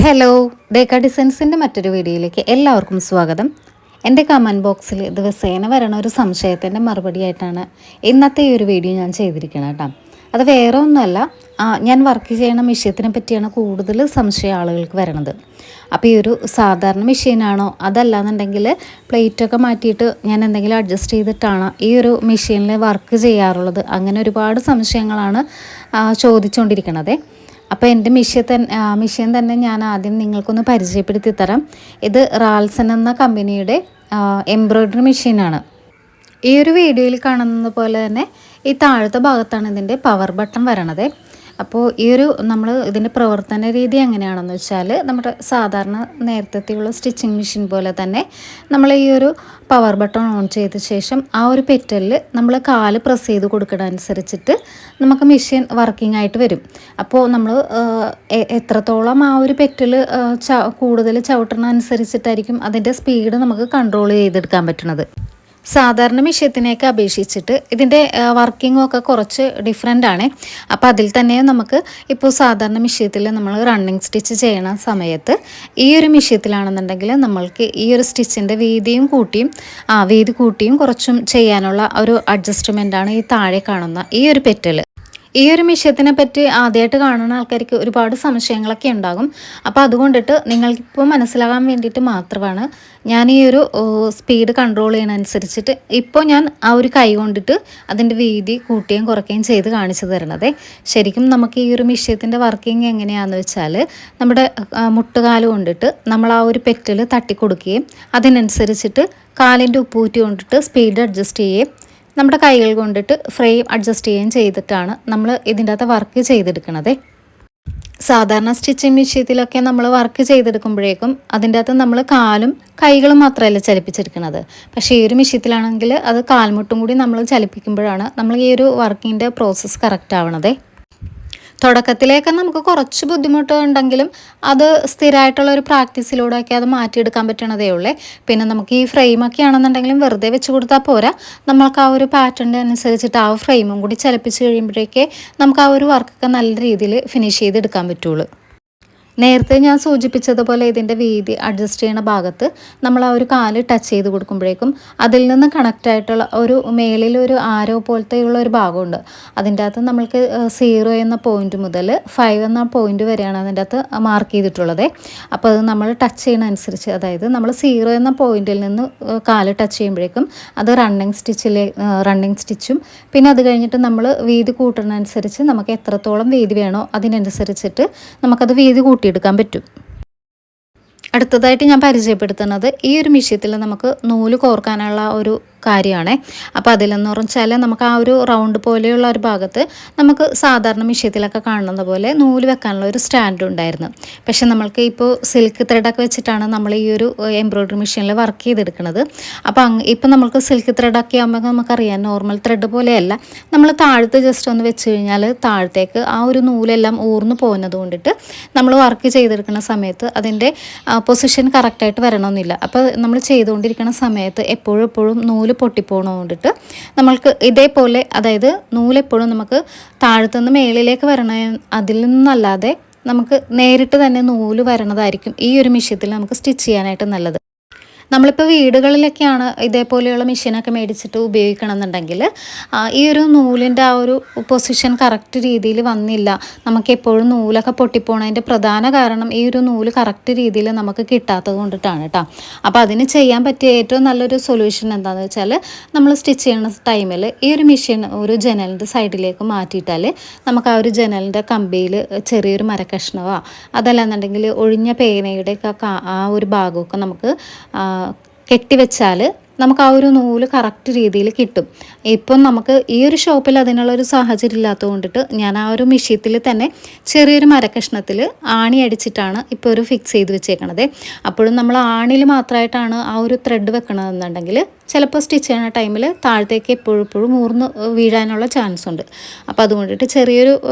Hello, Deka ഡിസൈൻസിൻ്റെ മറ്റൊരു വീഡിയോയിലേക്ക് എല്ലാവർക്കും സ്വാഗതം. എൻ്റെ കമൻറ്റ് ബോക്സിൽ ദിവസേന വരണ ഒരു സംശയത്തിൻ്റെ മറുപടിയായിട്ടാണ് ഇന്നത്തെ ഈ ഒരു വീഡിയോ ഞാൻ ചെയ്തിരിക്കുന്നത് കേട്ടോ. അത് വേറെ ഒന്നുമല്ല, ഞാൻ വർക്ക് ചെയ്യണ മെഷീനെ പറ്റിയാണ് കൂടുതൽ സംശയം ആളുകൾക്ക് വരണത്. അപ്പോൾ ഈ ഒരു സാധാരണ മെഷീനാണോ, അതല്ലാന്നുണ്ടെങ്കിൽ പ്ലേറ്റൊക്കെ മാറ്റിയിട്ട് ഞാൻ എന്തെങ്കിലും അഡ്ജസ്റ്റ് ചെയ്തിട്ടാണ് ഈ ഒരു മെഷീനിൽ വർക്ക് ചെയ്യാറുള്ളത്, അങ്ങനെ ഒരുപാട് സംശയങ്ങളാണ് ചോദിച്ചുകൊണ്ടിരിക്കണത്. അപ്പോൾ എൻ്റെ മെഷീൻ തന്നെ ഞാൻ ആദ്യം നിങ്ങൾക്കൊന്ന് പരിചയപ്പെടുത്തി തരാം. ഇത് റാൽസൺ എന്ന കമ്പനിയുടെ എംബ്രോയ്ഡറി മെഷീനാണ്. ഈ ഒരു വീഡിയോയിൽ കാണുന്നത് പോലെ തന്നെ ഈ താഴത്തെ ഭാഗത്താണ് ഇതിൻ്റെ പവർ ബട്ടൺ വരണത്. അപ്പോൾ ഈ ഒരു നമ്മൾ ഇതിൻ്റെ പ്രവർത്തന രീതി എങ്ങനെയാണെന്ന് വെച്ചാൽ, നമ്മുടെ സാധാരണ നേരത്തെയുള്ള സ്റ്റിച്ചിങ് മെഷീൻ പോലെ തന്നെ നമ്മൾ ഈ ഒരു പവർ ബട്ടൺ ഓൺ ചെയ്ത ശേഷം ആ ഒരു പെറ്റലിൽ നമ്മൾ കാല് പ്രസ് ചെയ്ത് കൊടുക്കുന്ന അനുസരിച്ചിട്ട് നമുക്ക് മെഷീൻ വർക്കിംഗ് ആയിട്ട് വരും. അപ്പോൾ നമ്മൾ എത്രത്തോളം ആ ഒരു പെറ്റൽ കൂടുതൽ ചവിട്ടണ അനുസരിച്ചിട്ടായിരിക്കും അതിൻ്റെ സ്പീഡ് നമുക്ക് കൺട്രോൾ ചെയ്തെടുക്കാൻ പറ്റുന്നത്. സാധാരണ മെഷീനൊക്കെ അപേക്ഷിച്ചിട്ട് ഇതിൻ്റെ വർക്കിങ്ങും ഒക്കെ കുറച്ച് ഡിഫറെൻ്റ് ആണ്. അപ്പോൾ അതിൽ തന്നെ നമുക്ക് ഇപ്പോൾ സാധാരണ മെഷീനിൽ നമ്മൾ റണ്ണിങ് സ്റ്റിച്ച് ചെയ്യണ സമയത്ത് ഈ ഒരു മെഷീനിലാണെന്നുണ്ടെങ്കിൽ നമ്മൾക്ക് ഈ ഒരു സ്റ്റിച്ചിൻ്റെ വീതി കൂട്ടിയും കുറച്ചും ചെയ്യാനുള്ള ഒരു അഡ്ജസ്റ്റ്മെൻറ്റാണ് ഈ താഴെ കാണുന്ന ഈ ഒരു പെറ്റൽ. ഈ ഒരു മെഷീനെ പറ്റി ആദ്യമായിട്ട് കാണുന്ന ആൾക്കാർക്ക് ഒരുപാട് സംശയങ്ങളൊക്കെ ഉണ്ടാകും. അപ്പോൾ അതുകൊണ്ടിട്ട് നിങ്ങൾക്കിപ്പോൾ മനസ്സിലാകാൻ വേണ്ടിയിട്ട് മാത്രമാണ് ഞാൻ ഈ ഒരു സ്പീഡ് കൺട്രോൾ ചെയ്യണനുസരിച്ചിട്ട് ഇപ്പോൾ ഞാൻ ആ ഒരു കൈ കൊണ്ടിട്ട് അതിൻ്റെ വീതി കൂട്ടുകയും കുറയ്ക്കുകയും ചെയ്ത് കാണിച്ചു തരണത്. ശരിക്കും നമുക്ക് ഈ ഒരു മെഷീൻ്റെ വർക്കിംഗ് എങ്ങനെയാണെന്ന് വെച്ചാൽ, നമ്മുടെ മുട്ടുകാല് കൊണ്ടിട്ട് നമ്മൾ ആ ഒരു പെറ്റൽ തട്ടിക്കൊടുക്കുകയും അതിനനുസരിച്ചിട്ട് കാലിൻ്റെ ഉപ്പൂറ്റി കൊണ്ടിട്ട് സ്പീഡ് അഡ്ജസ്റ്റ് ചെയ്യുകയും നമ്മുടെ കൈകൾ കൊണ്ടിട്ട് ഫ്രെയിം അഡ്ജസ്റ്റ് ചെയ്യുകയും ചെയ്തിട്ടാണ് നമ്മൾ ഇതിൻ്റെ അകത്ത് വർക്ക് ചെയ്തെടുക്കുന്നത്. സാധാരണ സ്റ്റിച്ചിങ് മെഷീനിലൊക്കെ നമ്മൾ വർക്ക് ചെയ്തെടുക്കുമ്പോഴേക്കും അതിൻ്റെ അകത്ത് നമ്മൾ കാലും കൈകളും മാത്രമല്ല ചലിപ്പിച്ചെടുക്കുന്നത്. പക്ഷേ ഈ ഒരു മെഷീനിലാണെങ്കിൽ അത് കാൽമുട്ടും കൂടി നമ്മൾ ചലിപ്പിക്കുമ്പോഴാണ് നമ്മൾ ഈ ഒരു വർക്കിൻ്റെ പ്രോസസ്സ് കറക്റ്റ് ആവണത്. തുടക്കത്തിലേക്ക് നമുക്ക് കുറച്ച് ബുദ്ധിമുട്ടുണ്ടെങ്കിലും അത് സ്ഥിരമായിട്ടുള്ളൊരു പ്രാക്ടീസിലൂടെയൊക്കെ അത് മാറ്റിയെടുക്കാൻ പറ്റണതേ ഉള്ളേ. പിന്നെ നമുക്ക് ഈ ഫ്രെയിമൊക്കെ ആണെന്നുണ്ടെങ്കിലും വെറുതെ വെച്ച് കൊടുത്താൽ പോരാ, നമ്മൾക്ക് ആ ഒരു പാറ്റേണിൻ്റെ അനുസരിച്ചിട്ട് ആ ഫ്രെയിമും കൂടി ചലിപ്പിച്ച് കഴിയുമ്പോഴേക്കേ നമുക്ക് ആ ഒരു വർക്കൊക്കെ നല്ല രീതിയിൽ ഫിനിഷ് ചെയ്തെടുക്കാൻ പറ്റുള്ളൂ. നേരത്തെ ഞാൻ സൂചിപ്പിച്ചതുപോലെ ഇതിൻ്റെ വീതി അഡ്ജസ്റ്റ് ചെയ്യുന്ന ഭാഗത്ത് നമ്മൾ ആ ഒരു കാല് ടച്ച് ചെയ്ത് കൊടുക്കുമ്പോഴേക്കും അതിൽ നിന്ന് കണക്റ്റ് ആയിട്ടുള്ള ഒരു മേളിലൊരു ആരോ പോലത്തെയുള്ള ഒരു ഭാഗമുണ്ട്. അതിൻ്റെ അകത്ത് നമ്മൾക്ക് 0 എന്ന പോയിന്റ് മുതൽ 5 എന്ന പോയിന്റ് വരെയാണ് അതിൻ്റെ അകത്ത് മാർക്ക് ചെയ്തിട്ടുള്ളത്. അപ്പോൾ അത് നമ്മൾ ടച്ച് ചെയ്യുന്ന അനുസരിച്ച്, അതായത് നമ്മൾ 0 എന്ന പോയിന്റിൽ നിന്ന് കാല് ടച്ച് ചെയ്യുമ്പോഴേക്കും അത് റണ്ണിങ് സ്റ്റിച്ചും പിന്നെ അത് കഴിഞ്ഞിട്ട് നമ്മൾ വീതി കൂട്ടുന്നതനുസരിച്ച് നമുക്ക് എത്രത്തോളം വീതി വേണോ അതിനനുസരിച്ചിട്ട് നമുക്കത് വീതി എടുക്കാൻ പറ്റും. അടുത്തതായിട്ട് ഞാൻ പരിചയപ്പെടുത്തുന്നത് ഈ ഒരു മെഷീനിൽ നമുക്ക് നൂല് കോർക്കാനുള്ള ഒരു കാര്യമാണ്. അപ്പോൾ അതിലെന്ന് പറഞ്ഞാൽ നമുക്ക് ആ ഒരു റൗണ്ട് പോലെയുള്ള ഒരു ഭാഗത്ത് നമുക്ക് സാധാരണ മെഷീനിലൊക്കെ കാണുന്ന പോലെ നൂല് വെക്കാനുള്ള ഒരു സ്റ്റാൻഡ് ഉണ്ടായിരുന്നു. പക്ഷെ നമ്മൾക്ക് ഇപ്പോൾ സിൽക്ക് ത്രെഡൊക്കെ വെച്ചിട്ടാണ് നമ്മൾ ഈ ഒരു എംബ്രോയ്ഡറി മെഷീനിൽ വർക്ക് ചെയ്തെടുക്കുന്നത്. അപ്പോൾ ഇപ്പോൾ നമുക്ക് സിൽക്ക് ത്രെഡൊക്കെ ആകുമ്പോൾ നമുക്കറിയാം, നോർമൽ ത്രെഡ് പോലെയല്ല, നമ്മൾ താഴത്ത് ജസ്റ്റ് ഒന്ന് വെച്ച് കഴിഞ്ഞാൽ താഴത്തേക്ക് ആ ഒരു നൂലെല്ലാം ഊർന്നു പോകുന്നത് കൊണ്ടിട്ട് നമ്മൾ വർക്ക് ചെയ്തെടുക്കുന്ന സമയത്ത് അതിൻ്റെ പൊസിഷൻ കറക്റ്റായിട്ട് വരണമെന്നില്ല. അപ്പോൾ നമ്മൾ ചെയ്തുകൊണ്ടിരിക്കുന്ന സമയത്ത് എപ്പോഴും നൂല് പൊട്ടിപ്പോണതുകൊണ്ടിട്ട് നമ്മൾക്ക് ഇതേപോലെ, അതായത് നൂലെപ്പോഴും നമുക്ക് താഴത്തുനിന്ന് മേളിലേക്ക് വരണ അതിൽ നിന്നല്ലാതെ നമുക്ക് നേരിട്ട് തന്നെ നൂല് വരണതായിരിക്കും ഈ ഒരു മെഷീനിൽ നമുക്ക് സ്റ്റിച്ച് ചെയ്യാനായിട്ട് നല്ലത്. നമ്മളിപ്പോൾ വീടുകളിലൊക്കെയാണ് ഇതേപോലെയുള്ള മെഷീനൊക്കെ മേടിച്ചിട്ട് ഉപയോഗിക്കണമെന്നുണ്ടെങ്കിൽ ഈ ഒരു നൂലിൻ്റെ ആ ഒരു പൊസിഷൻ കറക്റ്റ് രീതിയിൽ വന്നില്ല, നമുക്ക് എപ്പോഴും നൂലൊക്കെ പൊട്ടിപ്പോണതിൻ്റെ പ്രധാന കാരണം ഈ ഒരു നൂല് കറക്റ്റ് രീതിയിൽ നമുക്ക് കിട്ടാത്തത് കൊണ്ടിട്ടാണ് കേട്ടോ. അപ്പോൾ അതിന് ചെയ്യാൻ പറ്റിയ ഏറ്റവും നല്ലൊരു സൊല്യൂഷൻ എന്താണെന്ന് വെച്ചാൽ, നമ്മൾ സ്റ്റിച്ച് ചെയ്യുന്ന ടൈമിൽ ഈ ഒരു മെഷീൻ ഒരു ജനലിൻ്റെ സൈഡിലേക്ക് മാറ്റിയിട്ടാൽ നമുക്ക് ആ ഒരു ജനലിൻ്റെ കമ്പിയിൽ ചെറിയൊരു മരക്കഷ്ണവോ അതല്ലാന്നുണ്ടെങ്കിൽ ഒഴിഞ്ഞ പേനയുടെയൊക്കെ ആ ഒരു ഭാഗമൊക്കെ നമുക്ക് കെട്ടിവെച്ചാൽ നമുക്ക് ആ ഒരു നൂല് കറക്റ്റ് രീതിയിൽ കിട്ടും. ഇപ്പം നമുക്ക് ഈ ഒരു ഷോപ്പിൽ അതിനുള്ളൊരു സാഹചര്യം ഇല്ലാത്തത് കൊണ്ടിട്ട് ഞാൻ ആ ഒരു മെഷീനിൽ തന്നെ ചെറിയൊരു മരക്കഷ്ണത്തിൽ ആണി അടിച്ചിട്ടാണ് ഇപ്പോൾ ഒരു ഫിക്സ് ചെയ്ത് വെച്ചേക്കണത്. അപ്പോഴും നമ്മൾ ആണിയിൽ മാത്രമായിട്ടാണ് ആ ഒരു ത്രെഡ് വെക്കണമെന്നുണ്ടെങ്കിൽ ചിലപ്പോൾ സ്റ്റിച്ച് ചെയ്യുന്ന ടൈമിൽ താഴത്തേക്ക് എപ്പോഴും ഊർന്ന് വീഴാനുള്ള ചാൻസ് ഉണ്ട്. അപ്പോൾ അതുകൊണ്ടിട്ട്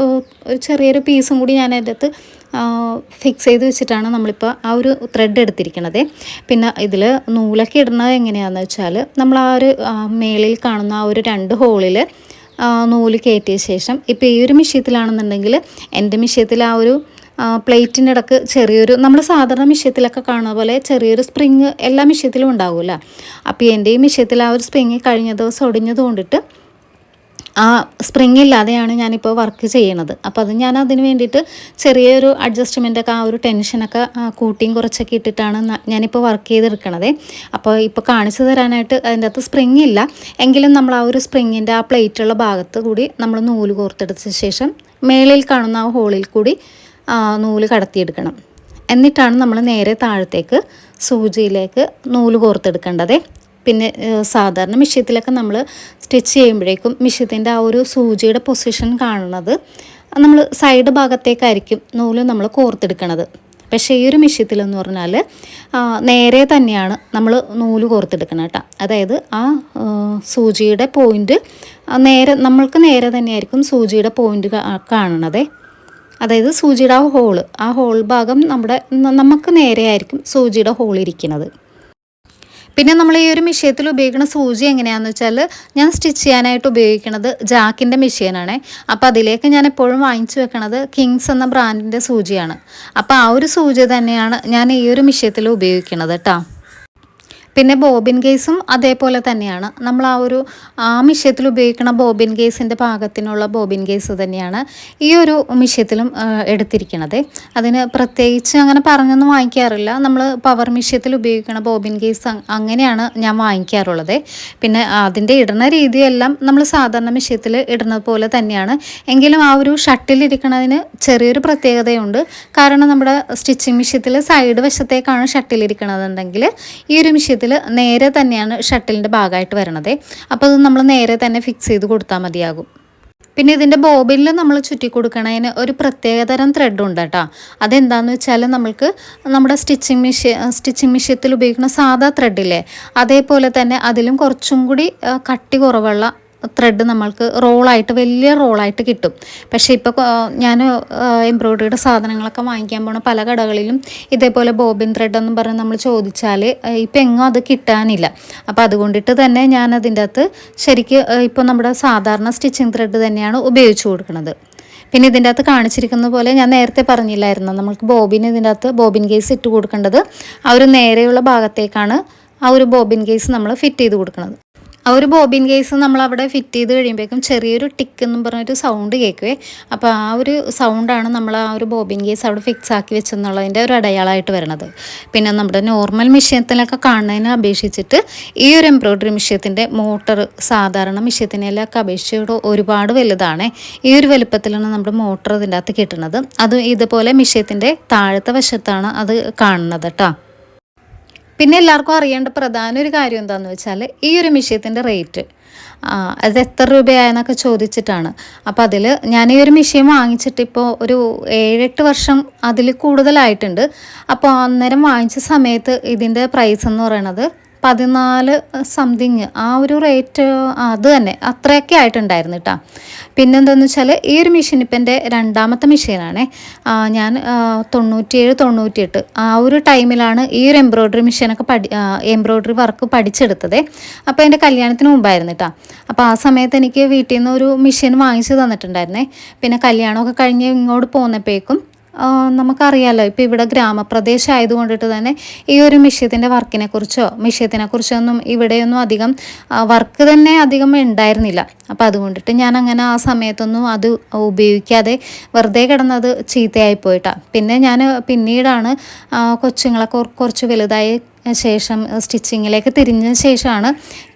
ചെറിയൊരു പീസും കൂടി ഞാൻ അതിൻ്റെ അകത്ത് ഫിക്സ് ചെയ്ത് വെച്ചിട്ടാണ് നമ്മളിപ്പോൾ ആ ഒരു ത്രെഡ് എടുത്തിരിക്കണത്. പിന്നെ ഇതിൽ നൂലൊക്കെ ഇടുന്നത് എങ്ങനെയാണെന്ന് വെച്ചാൽ, നമ്മൾ ആ ഒരു മേളിൽ കാണുന്ന ആ ഒരു 2 ഹോളിൽ നൂല് കയറ്റിയ ശേഷം, ഇപ്പോൾ ഈ ഒരു മെഷീനിലാണെന്നുണ്ടെങ്കിൽ എൻ്റെ മെഷീനിൽ ആ ഒരു പ്ലേറ്റിൻ്റെ ഇടക്ക് ചെറിയൊരു നമ്മൾ സാധാരണ മിഷ്യത്തിലൊക്കെ കാണുന്ന പോലെ ചെറിയൊരു സ്പ്രിങ് എല്ലാ മിഷ്യത്തിലും ഉണ്ടാവില്ല. അപ്പോൾ എൻ്റെ ഈ മിഷ്യത്തിൽ ആ ഒരു സ്പ്രിങ് കഴിഞ്ഞ ദിവസം ഒടിഞ്ഞത് കൊണ്ടിട്ട് ആ സ്പ്രിങ് ഇല്ലാതെയാണ് ഞാനിപ്പോൾ വർക്ക് ചെയ്യണത്. അപ്പോൾ അത് ഞാൻ അതിന് വേണ്ടിയിട്ട് ചെറിയൊരു അഡ്ജസ്റ്റ്മെൻറ്റൊക്കെ ആ ഒരു ടെൻഷനൊക്കെ കൂട്ടിയും കുറച്ചൊക്കെ ഇട്ടിട്ടാണ് ഞാനിപ്പോൾ വർക്ക് ചെയ്തെടുക്കണത്. അപ്പോൾ ഇപ്പോൾ കാണിച്ചു തരാനായിട്ട് അതിൻ്റെ അകത്ത് സ്പ്രിങ് ഇല്ല എങ്കിലും നമ്മൾ ആ ഒരു സ്പ്രിങ്ങിൻ്റെ ആ പ്ലേറ്റുള്ള ഭാഗത്ത് കൂടി നമ്മൾ നൂല് കോർത്തെടുത്ത ശേഷം മേളിൽ കാണുന്ന ആ ഹോളിൽ കൂടി നൂല് കടത്തിയെടുക്കണം. എന്നിട്ടാണ് നമ്മൾ നേരെ താഴത്തേക്ക് സൂചിയിലേക്ക് നൂല് കോർത്തെടുക്കേണ്ടത്. പിന്നെ സാധാരണ മിഷ്യത്തിലൊക്കെ നമ്മൾ സ്റ്റിച്ച് ചെയ്യുമ്പോഴേക്കും മിഷ്യത്തിൻ്റെ ആ ഒരു സൂചിയുടെ പൊസിഷൻ കാണുന്നത് നമ്മൾ സൈഡ് ഭാഗത്തേക്കായിരിക്കും നൂല് നമ്മൾ കോർത്തെടുക്കണത്. പക്ഷേ ഈ ഒരു മിഷ്യത്തിലെന്ന് പറഞ്ഞാൽ നേരെ തന്നെയാണ് നമ്മൾ നൂല് കോർത്തെടുക്കണം കേട്ടോ. അതായത് ആ സൂചിയുടെ പോയിൻ്റ് നമ്മൾക്ക് നേരെ തന്നെയായിരിക്കും സൂചിയുടെ പോയിൻ്റ് കാണണത്. അതായത് സൂചിയുടെ ആ ഹോൾ ഭാഗം നമുക്ക് നേരെയായിരിക്കും സൂചിയുടെ ഹോൾ ഇരിക്കുന്നത്. പിന്നെ നമ്മൾ ഈ ഒരു മിഷ്യത്തിൽ ഉപയോഗിക്കുന്ന സൂചി എങ്ങനെയാണെന്ന് വെച്ചാൽ ഞാൻ സ്റ്റിച്ച് ചെയ്യാനായിട്ട് ഉപയോഗിക്കുന്നത് ജാക്കിൻ്റെ മിഷ്യനാണ്. അപ്പോൾ അതിലേക്ക് ഞാൻ എപ്പോഴും വാങ്ങിച്ചു വെക്കണത് കിങ്സ് എന്ന ബ്രാൻഡിൻ്റെ സൂചിയാണ്. അപ്പോൾ ആ ഒരു സൂചി തന്നെയാണ് ഞാൻ ഈ ഒരു മിഷ്യത്തിൽ ഉപയോഗിക്കുന്നത് കേട്ടോ. പിന്നെ ബോബിൻ കേസും അതേപോലെ തന്നെയാണ്. നമ്മൾ ആ മിഷ്യത്തിൽ ഉപയോഗിക്കുന്ന ബോബിൻ കേസിൻ്റെ പാകത്തിനുള്ള ബോബിൻ കേസ് തന്നെയാണ് ഈ ഒരു മിഷ്യത്തിലും എടുത്തിരിക്കുന്നത്. അതിന് പ്രത്യേകിച്ച് അങ്ങനെ പറഞ്ഞൊന്നും വാങ്ങിക്കാറില്ല. നമ്മൾ പവർ മിഷ്യത്തിൽ ഉപയോഗിക്കുന്ന ബോബിൻ കേസ് അങ്ങനെയാണ് ഞാൻ വാങ്ങിക്കാറുള്ളത്. പിന്നെ അതിൻ്റെ ഇടുന്ന രീതിയെല്ലാം നമ്മൾ സാധാരണ മിഷ്യത്തിൽ ഇടുന്നത് പോലെ തന്നെയാണ്. എങ്കിലും ആ ഒരു ഷട്ടിലിരിക്കുന്നതിന് ചെറിയൊരു പ്രത്യേകതയുണ്ട്. കാരണം നമ്മുടെ സ്റ്റിച്ചിങ് മിഷ്യത്തിൽ സൈഡ് വശത്തേക്കാണ് ഷട്ടിലിരിക്കണതുണ്ടെങ്കിൽ ഈ ഒരു മിഷ്യത്തിൽ നേരെ തന്നെയാണ് ഷട്ടിലിൻ്റെ ഭാഗമായിട്ട് വരണത്. അപ്പോൾ അത് നമ്മൾ നേരെ തന്നെ ഫിക്സ് ചെയ്ത് കൊടുത്താൽ മതിയാകും. പിന്നെ ഇതിൻ്റെ ബോബിനിൽ നമ്മൾ ചുറ്റി കൊടുക്കണതിന് ഒരു പ്രത്യേകതരം ത്രെഡ് ഉണ്ട് കേട്ടോ. അതെന്താണെന്ന് വെച്ചാൽ നമ്മൾക്ക് നമ്മുടെ സ്റ്റിച്ചിങ് മിഷ്യത്തിൽ ഉപയോഗിക്കുന്ന സാധാ ത്രെഡില്ലേ അതേപോലെ തന്നെ അതിലും കുറച്ചും കൂടി കട്ടി കുറവുള്ള ത്രെഡ് നമ്മൾക്ക് വലിയ റോളായിട്ട് കിട്ടും. പക്ഷേ ഇപ്പോൾ ഞാൻ എംബ്രോയ്ഡറിയുടെ സാധനങ്ങളൊക്കെ വാങ്ങിക്കാൻ പോണ പല കടകളിലും ഇതേപോലെ ബോബിൻ ത്രെഡ് എന്നും പറഞ്ഞ് നമ്മൾ ചോദിച്ചാൽ ഇപ്പം എങ്ങും അത് കിട്ടാനില്ല. അപ്പോൾ അതുകൊണ്ടിട്ട് തന്നെ ഞാൻ അതിൻ്റെ അകത്ത് ശരിക്ക് ഇപ്പോൾ നമ്മുടെ സാധാരണ സ്റ്റിച്ചിങ് ത്രെഡ് തന്നെയാണ് ഉപയോഗിച്ച് കൊടുക്കുന്നത്. പിന്നെ ഇതിൻ്റെ അകത്ത് കാണിച്ചിരിക്കുന്ന പോലെ ഞാൻ നേരത്തെ പറഞ്ഞില്ലായിരുന്നു, നമ്മൾക്ക് ഇതിൻ്റെ അകത്ത് ബോബിൻ കേസ് ഇട്ട് കൊടുക്കേണ്ടത് ആ ഒരു നേരെയുള്ള ഭാഗത്തേക്കാണ് ആ ഒരു ബോബിൻ കേസ് നമ്മൾ ഫിറ്റ് ചെയ്ത് കൊടുക്കുന്നത്. ആ ഒരു ബോബിൻ കേസ് നമ്മളവിടെ ഫിറ്റ് ചെയ്ത് കഴിയുമ്പോഴേക്കും ചെറിയൊരു ടിക്ക് എന്നും പറഞ്ഞൊരു സൗണ്ട് കേൾക്കുവേ. അപ്പോൾ ആ ഒരു സൗണ്ടാണ് നമ്മൾ ആ ഒരു ബോബിൻ കേസ് അവിടെ ഫിക്സ് ആക്കി വെച്ചെന്നുള്ളതിൻ്റെ ഒരു അടയാളമായിട്ട് വരുന്നത്. പിന്നെ നമ്മുടെ നോർമൽ മിഷ്യത്തിലൊക്കെ കാണുന്നതിനെ അപേക്ഷിച്ചിട്ട് ഈ ഒരു എംബ്രോയ്ഡറി മിഷ്യത്തിൻ്റെ മോട്ടർ സാധാരണ മിഷ്യത്തിനെയൊക്കെ അപേക്ഷിച്ച് ഒരുപാട് വലുതാണ്. ഈ ഒരു വലുപ്പത്തിലാണ് നമ്മുടെ മോട്ടർ ഇതിൻ്റെ അകത്ത് കിട്ടുന്നത്. അത് ഇതുപോലെ മിഷ്യത്തിൻ്റെ താഴത്തെ വശത്താണ് അത് കാണുന്നത് കേട്ടോ. പിന്നെ എല്ലാവർക്കും അറിയേണ്ട പ്രധാന ഒരു കാര്യം എന്താണെന്ന് വെച്ചാൽ ഈ ഒരു മിഷ്യത്തിൻ്റെ റേറ്റ് അത് എത്ര രൂപയായെന്നൊക്കെ ചോദിച്ചിട്ടാണ്. അപ്പോൾ അതിൽ ഞാൻ ഈ ഒരു മിഷ്യൻ വാങ്ങിച്ചിട്ട് ഇപ്പോൾ ഒരു 7-8 വർഷം അതിൽ കൂടുതലായിട്ടുണ്ട്. അപ്പോൾ അന്നേരം വാങ്ങിച്ച സമയത്ത് ഇതിൻ്റെ പ്രൈസ് എന്ന് പറയണത് 14 സംതിങ് ആ ഒരു റേറ്റ് അത് തന്നെ അത്രയൊക്കെ ആയിട്ടുണ്ടായിരുന്നു കേട്ടോ. പിന്നെന്താണെന്ന് വെച്ചാൽ ഈ ഒരു മെഷീൻ ഇപ്പം എൻ്റെ രണ്ടാമത്തെ മെഷീനാണ്. ഞാൻ 97-98 ആ ഒരു ടൈമിലാണ് ഈ ഒരു എംബ്രോയ്ഡറി വർക്ക് പഠിച്ചെടുത്തത്. അപ്പോൾ എൻ്റെ കല്യാണത്തിന് മുമ്പായിരുന്നു കേട്ടോ. അപ്പോൾ ആ സമയത്ത് എനിക്ക് വീട്ടിൽ നിന്ന് ഒരു മെഷീൻ വാങ്ങിച്ച് തന്നിട്ടുണ്ടായിരുന്നേ. പിന്നെ കല്യാണമൊക്കെ കഴിഞ്ഞ് ഇങ്ങോട്ട് പോന്നപ്പോഴേക്കും നമുക്കറിയാമല്ലോ ഇപ്പോൾ ഇവിടെ ഗ്രാമപ്രദേശം ആയതുകൊണ്ടിട്ട് തന്നെ ഈ ഒരു മിഷ്യത്തിനെക്കുറിച്ചോ ഒന്നും ഇവിടെയൊന്നും അധികം വർക്ക് തന്നെ അധികം ഉണ്ടായിരുന്നില്ല. അപ്പോൾ അതുകൊണ്ടിട്ട് ഞാൻ അങ്ങനെ ആ സമയത്തൊന്നും അത് ഉപയോഗിക്കാതെ വെറുതെ കിടന്നത് ചീത്തയായി പോയിട്ടാണ്. പിന്നെ ഞാൻ പിന്നീടാണ് കൊച്ചുങ്ങളൊക്കെ കുറച്ച് വലുതായ ശേഷം സ്റ്റിച്ചിങ്ങിലേക്ക് തിരിഞ്ഞ ശേഷമാണ്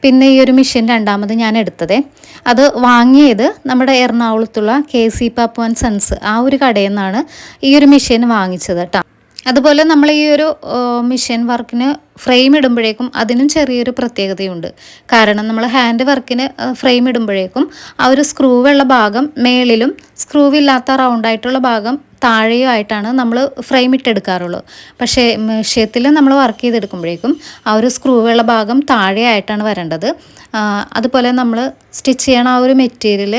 പിന്നെ ഈ ഒരു മെഷീൻ രണ്ടാമത് ഞാൻ എടുത്തത്. അത് വാങ്ങിയത് നമ്മുടെ എറണാകുളത്തുള്ള KC പാപ്പു ആൻഡ് സൺസ് ആ ഒരു കടയിൽ നിന്നാണ് ഈ ഒരു മെഷീൻ വാങ്ങിച്ചത് കേട്ടോ. അതുപോലെ നമ്മൾ ഈ ഒരു മെഷീൻ വർക്കിന് ഫ്രെയിം ഇടുമ്പോഴേക്കും അതിനും ചെറിയൊരു പ്രത്യേകതയുണ്ട്. കാരണം നമ്മൾ ഹാൻഡ് വർക്കിന് ഫ്രെയിം ഇടുമ്പോഴേക്കും ആ ഒരു സ്ക്രൂവുള്ള ഭാഗം മേളിലും സ്ക്രൂവില്ലാത്ത റൗണ്ടായിട്ടുള്ള ഭാഗം താഴെയുമായിട്ടാണ് നമ്മൾ ഫ്രെയിം ഇട്ടെടുക്കാറുള്ളൂ. പക്ഷേ മെഷീത്തിൽ നമ്മൾ വർക്ക് ചെയ്തെടുക്കുമ്പോഴേക്കും ആ ഒരു സ്ക്രൂവുള്ള ഭാഗം താഴെയായിട്ടാണ് വരേണ്ടത്. അതുപോലെ നമ്മൾ സ്റ്റിച്ച് ചെയ്യണ ആ ഒരു മെറ്റീരിയൽ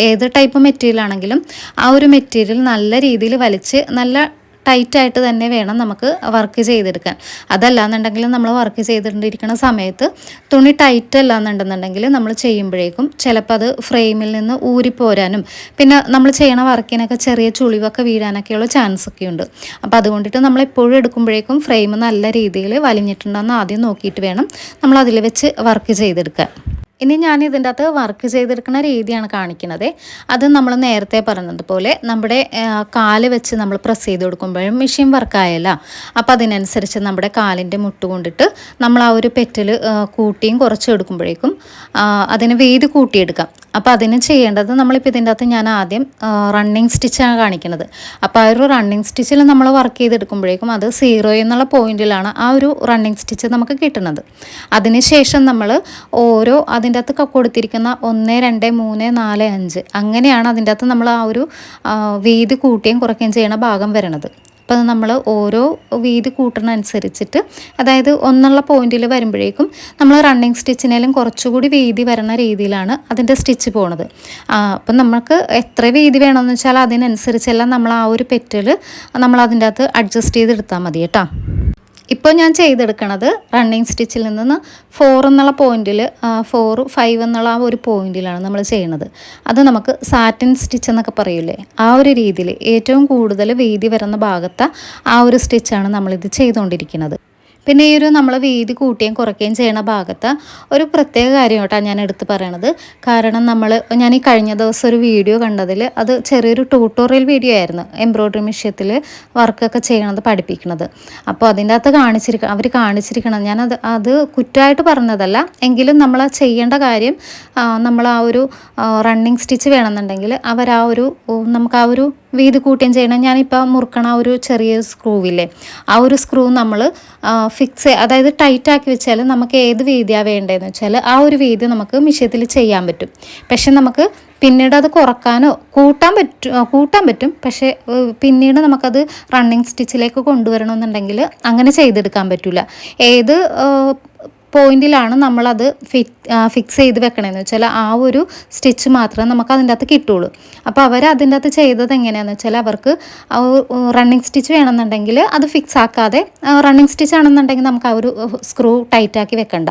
ഏത് ടൈപ്പ് മെറ്റീരിയൽ ആണെങ്കിലും ആ ഒരു മെറ്റീരിയൽ നല്ല രീതിയിൽ വലിച്ച് നല്ല ടൈറ്റായിട്ട് തന്നെ വേണം നമുക്ക് വർക്ക് ചെയ്തെടുക്കാൻ. അതല്ലാന്നുണ്ടെങ്കിൽ നമ്മൾ വർക്ക് ചെയ്തുകൊണ്ടിരിക്കുന്ന സമയത്ത് തുണി ടൈറ്റ് അല്ലാന്നുണ്ടെന്നുണ്ടെങ്കിൽ നമ്മൾ ചെയ്യുമ്പോഴേക്കും ചിലപ്പോൾ അത് ഫ്രെയിമിൽ നിന്ന് ഊരിപ്പോരാനും പിന്നെ നമ്മൾ ചെയ്യണ വർക്കിനൊക്കെ ചെറിയ ചുളിവൊക്കെ വീഴാനൊക്കെയുള്ള ചാൻസ് ഒക്കെ ഉണ്ട്. അപ്പോൾ അതുകൊണ്ടിട്ട് നമ്മൾ എപ്പോഴും എടുക്കുമ്പോഴേക്കും ഫ്രെയിം നല്ല രീതിയിൽ വലിഞ്ഞിട്ടുണ്ടെന്ന് ആദ്യം നോക്കിയിട്ട് വേണം നമ്മൾ അതിൽ വെച്ച് വർക്ക് ചെയ്തെടുക്കാൻ. ഇനി ഞാൻ ഇതിൻ്റെ അകത്ത് വർക്ക് ചെയ്തെടുക്കുന്ന രീതിയാണ് കാണിക്കുന്നത്. അത് നമ്മൾ നേരത്തെ പറഞ്ഞതുപോലെ നമ്മുടെ കാല് വെച്ച് നമ്മൾ പ്രസ് ചെയ്ത് കൊടുക്കുമ്പോഴും മെഷീൻ വർക്കായല്ല. അപ്പോൾ അതിനനുസരിച്ച് നമ്മുടെ കാലിൻ്റെ മുട്ട് കൊണ്ടിട്ട് നമ്മൾ ആ ഒരു പെറ്റൽ കൂട്ടിയും കുറച്ച് എടുക്കുമ്പോഴേക്കും അതിന് വീതി കൂട്ടിയെടുക്കാം. അപ്പോൾ അതിന് ചെയ്യേണ്ടത് നമ്മളിപ്പോൾ ഇതിൻ്റെ അകത്ത് ഞാൻ ആദ്യം റണ്ണിങ് സ്റ്റിച്ചാണ് കാണിക്കുന്നത്. അപ്പോൾ ആ ഒരു റണ്ണിങ് സ്റ്റിച്ചിൽ നമ്മൾ വർക്ക് ചെയ്തെടുക്കുമ്പോഴേക്കും അത് 0 എന്നുള്ള പോയിന്റിലാണ് ആ ഒരു റണ്ണിങ് സ്റ്റിച്ച് നമുക്ക് കിട്ടുന്നത്. അതിനുശേഷം നമ്മൾ ഓരോ അതിൻ്റെ അകത്ത് കൊടുത്തിരിക്കുന്ന 1, 2, 3, 4, 5 അങ്ങനെയാണ് അതിൻ്റെ അകത്ത് നമ്മൾ ആ ഒരു വീതി കൂട്ടുകയും കുറയ്ക്കുകയും ചെയ്യണ ഭാഗം വരണത്. അപ്പോൾ നമ്മൾ ഓരോ വീതി കൂട്ടുന്നതനുസരിച്ചിട്ട് അതായത് 1 പോയിന്റിൽ വരുമ്പോഴേക്കും നമ്മൾ റണ്ണിങ് സ്റ്റിച്ചിനേലും കുറച്ചുകൂടി വീതി വരുന്ന രീതിയിലാണ് അതിൻ്റെ സ്റ്റിച്ച് പോണത്. അപ്പം നമുക്ക് എത്ര വീതി വേണമെന്ന് വെച്ചാൽ അതിനനുസരിച്ചെല്ലാം നമ്മൾ ആ ഒരു പെറ്റൽ നമ്മൾ അതിൻ്റെ അകത്ത് അഡ്ജസ്റ്റ് ചെയ്തെടുത്താൽ മതി കേട്ടോ. ഇപ്പോൾ ഞാൻ ചെയ്തെടുക്കണത് റണ്ണിങ് സ്റ്റിച്ചിൽ നിന്ന് 4 എന്നുള്ള പോയിന്റിൽ 4, 5 എന്നുള്ള ആ ഒരു പോയിന്റിലാണ് നമ്മൾ ചെയ്യുന്നത്. അത് നമുക്ക് സാറ്റിൻ സ്റ്റിച്ച് എന്നൊക്കെ പറയില്ലേ, ആ ഒരു രീതിയിൽ ഏറ്റവും കൂടുതൽ വീതി വരുന്ന ഭാഗത്ത് ആ ഒരു സ്റ്റിച്ചാണ് നമ്മളിത് ചെയ്തുകൊണ്ടിരിക്കുന്നത്. പിന്നെ ഈ ഒരു നമ്മൾ വീതി കൂട്ടുകയും കുറയ്ക്കുകയും ചെയ്യണ ഭാഗത്ത് ഒരു പ്രത്യേക കാര്യം കേട്ടോ ഞാൻ എടുത്ത് പറയണത്. കാരണം ഞാൻ ഈ കഴിഞ്ഞ ദിവസം ഒരു വീഡിയോ കണ്ടതിൽ അത് ചെറിയൊരു ട്യൂട്ടോറിയൽ വീഡിയോ ആയിരുന്നു, എംബ്രോയ്ഡറി മെഷീനിൽ വർക്കൊക്കെ ചെയ്യണത് പഠിപ്പിക്കുന്നത്. അപ്പോൾ അതിൻ്റെ അകത്ത് അവർ കാണിച്ചിരിക്കണം, അത് കുറ്റമായിട്ട് പറഞ്ഞതല്ല, എങ്കിലും നമ്മൾ ചെയ്യേണ്ട കാര്യം നമ്മൾ ആ ഒരു റണ്ണിങ് സ്റ്റിച്ച് വേണമെന്നുണ്ടെങ്കിൽ നമുക്ക് ആ ഒരു വീതി കൂട്ടുകയും ചെയ്യണം. ഞാനിപ്പോൾ മുറുക്കണ ആ ഒരു ചെറിയ സ്ക്രൂവില്ലേ, ആ ഒരു സ്ക്രൂ നമ്മൾ അതായത് ടൈറ്റാക്കി വെച്ചാൽ നമുക്ക് ഏത് വീതിയാണ് വേണ്ടതെന്ന് വെച്ചാൽ ആ ഒരു വീതി നമുക്ക് മെഷീനിൽ ചെയ്യാൻ പറ്റും. പക്ഷെ നമുക്ക് പിന്നീട് അത് കുറക്കാനോ കൂട്ടാൻ പറ്റും. പക്ഷേ പിന്നീട് നമുക്കത് റണ്ണിങ് സ്റ്റിച്ചിലേക്ക് കൊണ്ടുവരണമെന്നുണ്ടെങ്കിൽ അങ്ങനെ ചെയ്തെടുക്കാൻ പറ്റില്ല. ഏത് പോയിന്റിലാണ് നമ്മളത് ഫിക്സ് ചെയ്ത് വെക്കണമെന്ന് വെച്ചാൽ ആ ഒരു സ്റ്റിച്ച് മാത്രമേ നമുക്ക് അതിൻ്റെ അകത്ത് കിട്ടുള്ളൂ. അപ്പോൾ അവർ അതിൻ്റെ അകത്ത് ചെയ്തത് എങ്ങനെയാണെന്ന് വെച്ചാൽ അവർക്ക് റണ്ണിങ് സ്റ്റിച്ച് വേണമെന്നുണ്ടെങ്കിൽ അത് ഫിക്സ് ആക്കാതെ റണ്ണിങ് സ്റ്റിച്ച് ആണെന്നുണ്ടെങ്കിൽ നമുക്ക് ആ ഒരു സ്ക്രൂ ടൈറ്റാക്കി വെക്കണ്ട.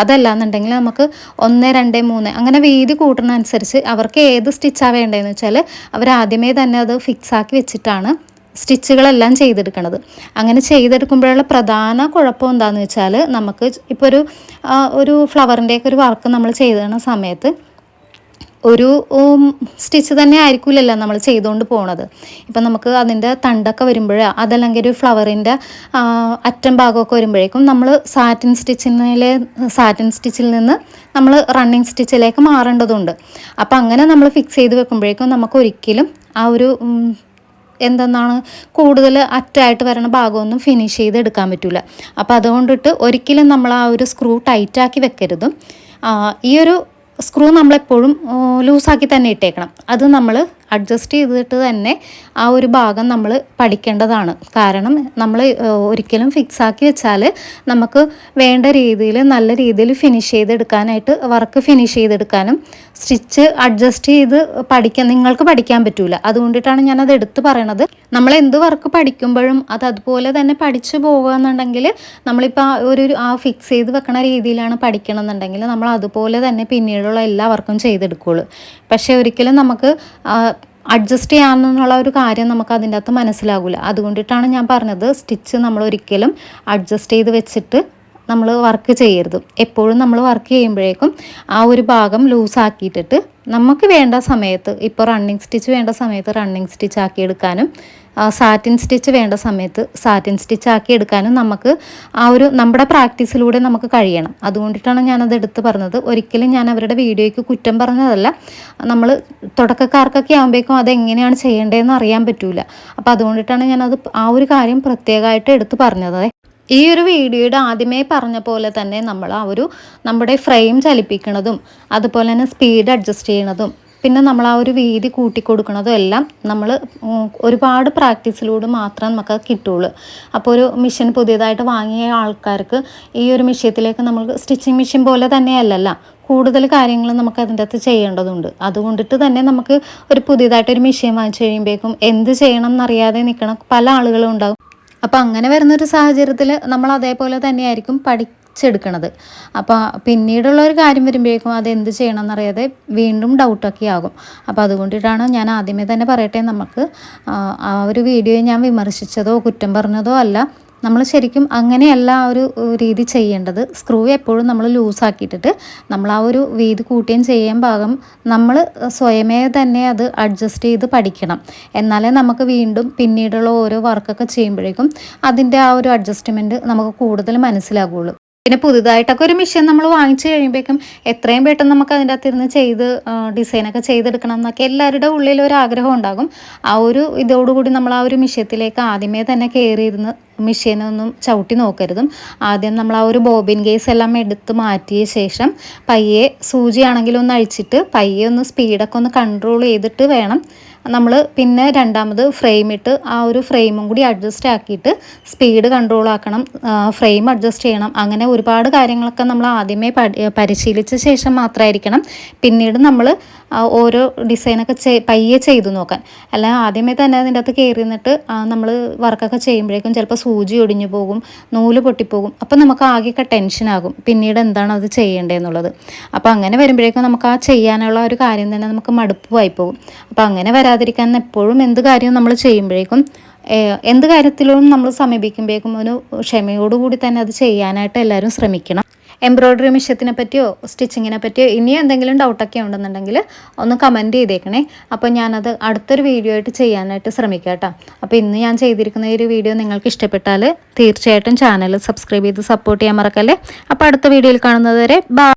അതല്ലാന്നുണ്ടെങ്കിൽ നമുക്ക് 1, 2, 3 അങ്ങനെ വീതി കൂട്ടുന്നതനുസരിച്ച് അവർക്ക് ഏത് സ്റ്റിച്ചാണ് വേണ്ടതെന്ന് വെച്ചാൽ അവർ ആദ്യമേ തന്നെ അത് ഫിക്സ് ആക്കി വെച്ചിട്ടാണ് സ്റ്റിച്ചുകളെല്ലാം ചെയ്തെടുക്കണത്. അങ്ങനെ ചെയ്തെടുക്കുമ്പോഴുള്ള പ്രധാന കുഴപ്പം എന്താണെന്ന് വെച്ചാൽ നമുക്ക് ഇപ്പോൾ ഒരു ഫ്ലവറിൻ്റെയൊക്കെ ഒരു വർക്ക് നമ്മൾ ചെയ്തിരുന്ന സമയത്ത് ഒരു സ്റ്റിച്ച് തന്നെ ആയിരിക്കില്ലല്ലോ നമ്മൾ ചെയ്തുകൊണ്ട് പോണത്. ഇപ്പം നമുക്ക് അതിൻ്റെ തണ്ടൊക്കെ വരുമ്പോൾ അതല്ലെങ്കിൽ ഒരു ഫ്ലവറിൻ്റെ അറ്റം ഭാഗമൊക്കെ വരുമ്പോഴേക്കും നമ്മൾ സാറ്റിൻ സ്റ്റിച്ചിൽ നിന്ന് നമ്മൾ റണ്ണിങ് സ്റ്റിച്ചിലേക്ക് മാറേണ്ടതുണ്ട്. അപ്പം അങ്ങനെ നമ്മൾ ഫിക്സ് ചെയ്ത് വെക്കുമ്പോഴേക്കും നമുക്ക് ഒരിക്കലും ആ ഒരു കൂടുതൽ അറ്റായിട്ട് വരണ ഭാഗമൊന്നും ഫിനിഷ് ചെയ്ത് എടുക്കാൻ പറ്റില്ല. അപ്പോൾ അതുകൊണ്ടിട്ട് ഒരിക്കലും നമ്മൾ ആ ഒരു സ്ക്രൂ ടൈറ്റാക്കി വെക്കരുതും. ഈ ഒരു സ്ക്രൂ നമ്മളെപ്പോഴും ലൂസാക്കി തന്നെ ഇട്ടേക്കണം. അത് നമ്മൾ അഡ്ജസ്റ്റ് ചെയ്തിട്ട് തന്നെ ആ ഒരു ഭാഗം നമ്മൾ പഠിക്കേണ്ടതാണ്. കാരണം നമ്മൾ ഒരിക്കലും ഫിക്സാക്കി വെച്ചാൽ നമുക്ക് വേണ്ട രീതിയിൽ നല്ല രീതിയിൽ ഫിനിഷ് ചെയ്തെടുക്കാനായിട്ട് വർക്ക് ഫിനിഷ് ചെയ്തെടുക്കാനും സ്റ്റിച്ച് അഡ്ജസ്റ്റ് ചെയ്ത് നിങ്ങൾക്ക് പഠിക്കാൻ പറ്റില്ല. അതുകൊണ്ടിട്ടാണ് ഞാനത് എടുത്ത് പറയണത്. നമ്മൾ എന്ത് വർക്ക് പഠിക്കുമ്പോഴും അതുപോലെ തന്നെ പഠിച്ചു പോകുകയെന്നുണ്ടെങ്കിൽ നമ്മളിപ്പോൾ ആ ഫിക്സ് ചെയ്ത് വെക്കണ രീതിയിലാണ് പഠിക്കണമെന്നുണ്ടെങ്കിൽ നമ്മൾ അതുപോലെ തന്നെ പിന്നീടുള്ള എല്ലാ വർക്കും ചെയ്തെടുക്കുകയുള്ളൂ. പക്ഷേ ഒരിക്കലും നമുക്ക് അഡ്ജസ്റ്റ് ചെയ്യാമെന്നുള്ള ഒരു കാര്യം നമുക്ക് അതിൻ്റെ അകത്ത് മനസ്സിലാകില്ല. അതുകൊണ്ടിട്ടാണ് ഞാൻ പറഞ്ഞത് സ്റ്റിച്ച് നമ്മൾ ഒരിക്കലും അഡ്ജസ്റ്റ് ചെയ്ത് വെച്ചിട്ട് നമ്മൾ വർക്ക് ചെയ്യരുത്. എപ്പോഴും നമ്മൾ വർക്ക് ചെയ്യുമ്പോഴേക്കും ആ ഒരു ഭാഗം ലൂസാക്കിയിട്ടിട്ട് നമുക്ക് വേണ്ട സമയത്ത് ഇപ്പോൾ റണ്ണിങ് സ്റ്റിച്ച് വേണ്ട സമയത്ത് റണ്ണിങ് സ്റ്റിച്ച് ആക്കി എടുക്കാനും സാറ്റിൻ സ്റ്റിച്ച് വേണ്ട സമയത്ത് സാറ്റിൻ സ്റ്റിച്ച് ആക്കി എടുക്കാനും നമുക്ക് നമ്മുടെ പ്രാക്ടീസിലൂടെ നമുക്ക് കഴിയണം. അതുകൊണ്ടിട്ടാണ് ഞാനത് എടുത്ത് പറഞ്ഞത്. ഒരിക്കലും ഞാൻ അവരുടെ വീഡിയോയ്ക്ക് കുറ്റം പറഞ്ഞതല്ല. നമ്മൾ തുടക്കക്കാർക്കൊക്കെ ആകുമ്പോഴേക്കും അതെങ്ങനെയാണ് ചെയ്യേണ്ടതെന്ന് അറിയാൻ പറ്റില്ല. അപ്പോൾ അതുകൊണ്ടിട്ടാണ് ഞാനത് ആ ഒരു കാര്യം പ്രത്യേകമായിട്ട് എടുത്ത് പറഞ്ഞത്. ഈ ഒരു വീഡിയോയുടെ ആദ്യമേ പറഞ്ഞ പോലെ തന്നെ നമ്മൾ നമ്മുടെ ഫ്രെയിം ചലിപ്പിക്കുന്നതും അതുപോലെ തന്നെ സ്പീഡ് അഡ്ജസ്റ്റ് ചെയ്യണതും പിന്നെ നമ്മൾ ആ ഒരു വീതി കൂട്ടിക്കൊടുക്കുന്നതും എല്ലാം നമ്മൾ ഒരുപാട് പ്രാക്ടീസിലൂടെ മാത്രം നമുക്ക് കിട്ടുള്ളൂ. അപ്പോൾ ഒരു മെഷീൻ പുതിയതായിട്ട് വാങ്ങിയ ആൾക്കാർക്ക് ഈ ഒരു മെഷീനത്തിലേക്ക് നമ്മൾ സ്റ്റിച്ചിങ് മെഷീൻ പോലെ തന്നെയല്ലല്ല, കൂടുതൽ കാര്യങ്ങൾ നമുക്ക് അതിൻ്റെ അകത്ത് ചെയ്യേണ്ടതുണ്ട്. അതുകൊണ്ടിട്ട് തന്നെ നമുക്ക് ഒരു പുതിയതായിട്ടൊരു മെഷീൻ വാങ്ങിച്ചു കഴിയുമ്പോഴേക്കും എന്ത് ചെയ്യണം എന്നറിയാതെ നിൽക്കണ പല ആളുകളും ഉണ്ടാകും. അപ്പോൾ അങ്ങനെ വരുന്നൊരു സാഹചര്യത്തിൽ നമ്മൾ അതേപോലെ തന്നെയായിരിക്കും പഠിച്ചെടുക്കണത്. അപ്പോൾ പിന്നീടുള്ളൊരു കാര്യം വരുമ്പോഴേക്കും അത് എന്ത് ചെയ്യണം എന്നറിയാതെ വീണ്ടും ഡൗട്ടൊക്കെ ആകും. അപ്പോൾ അതുകൊണ്ടിട്ടാണ് ഞാൻ ആദ്യമേ തന്നെ പറയട്ടെ, നമുക്ക് ആ ഒരു വീഡിയോ ഞാൻ വിമർശിച്ചതോ കുറ്റം പറഞ്ഞതോ അല്ല. നമ്മൾ ശരിക്കും അങ്ങനെയല്ല ആ ഒരു രീതി ചെയ്യേണ്ടത്. സ്ക്രൂ എപ്പോഴും നമ്മൾ ലൂസാക്കിയിട്ടിട്ട് നമ്മൾ ആ ഒരു വീതി കൂട്ടുകയും ചെയ്യാൻ പാകം നമ്മൾ സ്വയമേ തന്നെ അത് അഡ്ജസ്റ്റ് ചെയ്ത് പഠിക്കണം. എന്നാലേ നമുക്ക് വീണ്ടും പിന്നീടുള്ള ഓരോ വർക്കൊക്കെ ചെയ്യുമ്പോഴേക്കും അതിൻ്റെ ആ ഒരു അഡ്ജസ്റ്റ്മെൻറ്റ് നമുക്ക് കൂടുതൽ മനസ്സിലാകുള്ളൂ. പിന്നെ പുതുതായിട്ടൊക്കെ ഒരു മെഷീൻ നമ്മൾ വാങ്ങിച്ചു കഴിയുമ്പോഴേക്കും എത്രയും പെട്ടെന്ന് നമുക്ക് അതിൻ്റെ അകത്തിരുന്ന് ചെയ്ത് ഡിസൈനൊക്കെ ചെയ്തെടുക്കണം എന്നൊക്കെ എല്ലാവരുടെ ഉള്ളിൽ ഒരു ആഗ്രഹം ഉണ്ടാകും. ആ ഒരു ഇതോടുകൂടി നമ്മൾ ആ ഒരു മെഷീനത്തിലേക്ക് ആദ്യമേ തന്നെ കയറിയിരുന്ന് മെഷീനൊന്നും ചവിട്ടി നോക്കരുതും. ആദ്യം നമ്മൾ ആ ഒരു ബോബിൻ കേസ് എല്ലാം എടുത്ത് മാറ്റിയ ശേഷം പയ്യെ സൂചിയാണെങ്കിലും ഒന്ന് അഴിച്ചിട്ട് പയ്യെ ഒന്ന് സ്പീഡൊക്കെ ഒന്ന് കൺട്രോൾ ചെയ്തിട്ട് വേണം നമ്മൾ പിന്നെ രണ്ടാമത് ഫ്രെയിം ഇട്ട് ആ ഒരു ഫ്രെയിമും കൂടി അഡ്ജസ്റ്റ് ആക്കിയിട്ട് സ്പീഡ് കൺട്രോൾ ആക്കണം, ഫ്രെയിം അഡ്ജസ്റ്റ് ചെയ്യണം. അങ്ങനെ ഒരുപാട് കാര്യങ്ങളൊക്കെ നമ്മൾ ആദ്യമേ പരിശീലിച്ച ശേഷം മാത്രമായിരിക്കണം പിന്നീട് നമ്മൾ ഓരോ ഡിസൈനൊക്കെ പയ്യെ ചെയ്തു നോക്കാൻ. അല്ല ആദ്യമേ തന്നെ അതിൻ്റെ അകത്ത് കയറി നിന്നിട്ട് നമ്മൾ വർക്കൊക്കെ ചെയ്യുമ്പോഴേക്കും ചിലപ്പോൾ സൂചി ഒടിഞ്ഞു പോകും, നൂല് പൊട്ടിപ്പോകും. അപ്പോൾ നമുക്ക് ആകെയൊക്കെ ടെൻഷനാകും പിന്നീട് എന്താണ് അത് ചെയ്യേണ്ടതെന്നുള്ളത്. അപ്പോൾ അങ്ങനെ വരുമ്പോഴേക്കും നമുക്ക് ആ ചെയ്യാനുള്ള ഒരു കാര്യം തന്നെ നമുക്ക് മടുപ്പായി പോകും. അപ്പോൾ അങ്ങനെ വരാതിരിക്കാൻ എപ്പോഴും എന്ത് കാര്യവും നമ്മൾ ചെയ്യുമ്പോഴേക്കും എന്ത് കാര്യത്തിലും നമ്മൾ സമീപിക്കുമ്പോഴേക്കും ഒരു ക്ഷമയോടുകൂടി തന്നെ അത് ചെയ്യാനായിട്ട് എല്ലാവരും ശ്രമിക്കണം. എംബ്രോയ്ഡറി മെഷീനെ പറ്റിയോ സ്റ്റിച്ചിങ്ങിനെ പറ്റിയോ ഇനിയും എന്തെങ്കിലും ഡൗട്ടൊക്കെ ഉണ്ടെന്നുണ്ടെങ്കിൽ ഒന്ന് കമൻറ്റ് ചെയ്തേക്കണേ. അപ്പോൾ ഞാനത് അടുത്തൊരു വീഡിയോ ആയിട്ട് ചെയ്യാനായിട്ട് ശ്രമിക്കാം കേട്ടോ. അപ്പോൾ ഇന്ന് ഞാൻ ചെയ്തിരിക്കുന്ന ഈ ഒരു വീഡിയോ നിങ്ങൾക്ക് ഇഷ്ടപ്പെട്ടാൽ തീർച്ചയായിട്ടും ചാനൽ സബ്സ്ക്രൈബ് ചെയ്ത് സപ്പോർട്ട് ചെയ്യാൻ മറക്കല്ലേ. അപ്പോൾ അടുത്ത വീഡിയോയിൽ കാണുന്നത് വരെ ബൈ.